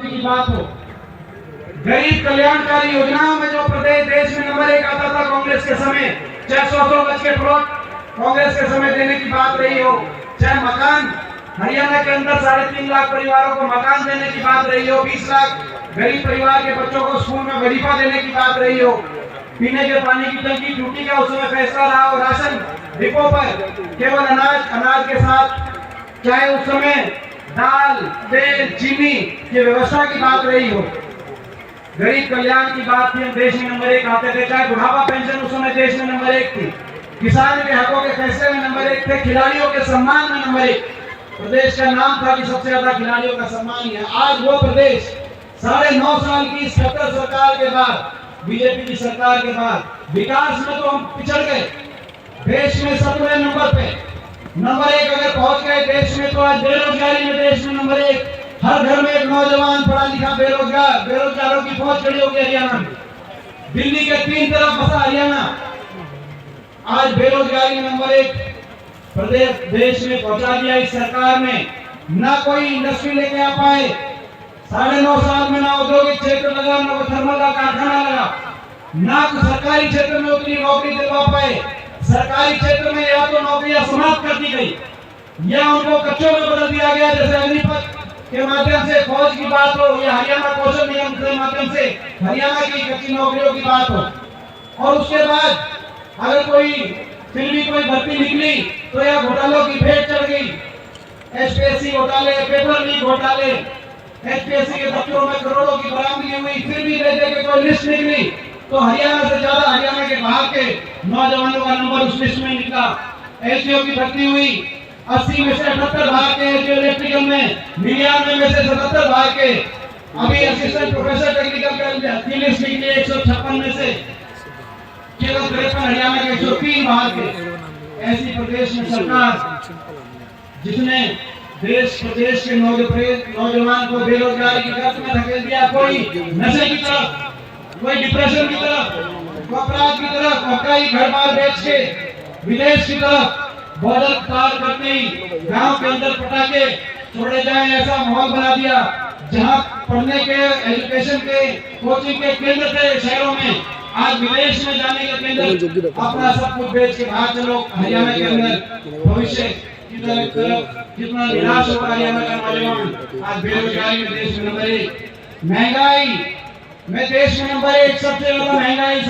मुक्ति की बात हो, गरीब कल्याणकारी योजनाओं में जो प्रदेश देश में नंबर 1 आता था कांग्रेस के समय, चाहे 100 गज के प्लॉट कांग्रेस के समय देने की बात रही हो, चाहे मकान हरियाणा के अंदर 3.5 लाख परिवारों को मकान देने की बात रही हो, 20 लाख गरीब परिवार के बच्चों को स्कूल में वजीफा देने की बात रही हो, पीने के पानी की टंकी टूटी का उस समय फैसला रहा हो, राशन डिपो पर केवल अनाज के साथ, चाहे उस समय दाल तेल चीनी की व्यवस्था की बात रही हो, गरीब कल्याण की बात थी, देश में नंबर 1 आते थे, चाहे बुढ़ापा पेंशन उस समय देश में नंबर 1 थी, किसान के हकों के फैसले में नंबर 1 थे, खिलाड़ियों के सम्मान में नंबर 1 प्रदेश का नाम था कि सबसे ज्यादा खिलाड़ियों का सम्मान है। आज वो प्रदेश 9.5 साल की सत्ता सरकार के बाद, बीजेपी की सरकार के बाद विकास में तो हम पिछड़ गए, देश में 17वें नंबर पे, नंबर 1 अगर पहुंच गए देश में, तो आज बेरोजगारी में देश में नंबर 1, हर घर में एक नौजवान पढ़ा लिखा बेरोजगारों की फौज खड़ी होगी हरियाणा में, दिल्ली के 3 तरफ बसा हरियाणा, आज बेरोजगारी में नंबर 1 प्रदेश देश में पहुंचा दिया इस सरकार ने। ना कोई इंडस्ट्री लेके आ पाए, 9.5 साल में ना औद्योगिक क्षेत्र लगा, ना थर्मल का कारखाना लगा, ना सरकारी क्षेत्र में उतनी नौकरी दिलवा पाए, सरकारी क्षेत्र में या तो नौकरियां समाप्त कर दी गई या उनको कच्चों में बदल दिया गया, जैसे अग्निपथ के माध्यम से फौज की बात हो या हरियाणा कौशल निगम के माध्यम से हरियाणा की कच्ची नौकरियों की बात हो। और उसके बाद अगर फिर भी कोई भर्ती निकली तो यह घोटालों की भेंट चढ़ गई, एचपीएससी घोटाले, पेपर लीक घोटाले, एचपीएससी के दफ्तरों में करोड़ों की बरामदगी हुई, फिर भी लेते के कोई लिस्ट निकली तो हरियाणा से ज्यादा हरियाणा के बाहर के नौजवानों का नंबर उस लिस्ट में निकला। एलटीओ की भर्ती हुई, 80 में से 78 बाहर के, एलटीओ इलेक्ट्रिकल में 99 में से 77 बाहर के, अभी असिस्टेंट प्रोफेसर टेक्निकल की लिस्ट निकली 156 में से केवल 53 हरियाणा के, 103 बाहर के। ऐसी प्रदेश में सरकार जिसने देश प्रदेश के नौजवान को बेरोजगारी की गर्त में धकेल दिया, कोई नशे की तरफ, कोई डिप्रेशन की तरफ, कोई अपराध की तरफ, कोई घर बार बेच के विदेश की तरफ, बॉर्डर पार करते ही गांव के अंदर पटाखे छोड़े जाए, ऐसा माहौल बना दिया जहां पढ़ने के, एजुकेशन के, कोचिंग के केंद्र थे शहरों में, आज विदेश में जाने के केंद्र अपना सब कुछ बेच के बाहर चलो। हरियाणा के अंदर भविष्य कितना निराश होगा हरियाणा का नौजवान। आज बेरोजगारी में देश में नंबर 1, महंगाई में देश में नंबर 1, सबसे ज्यादा महंगाई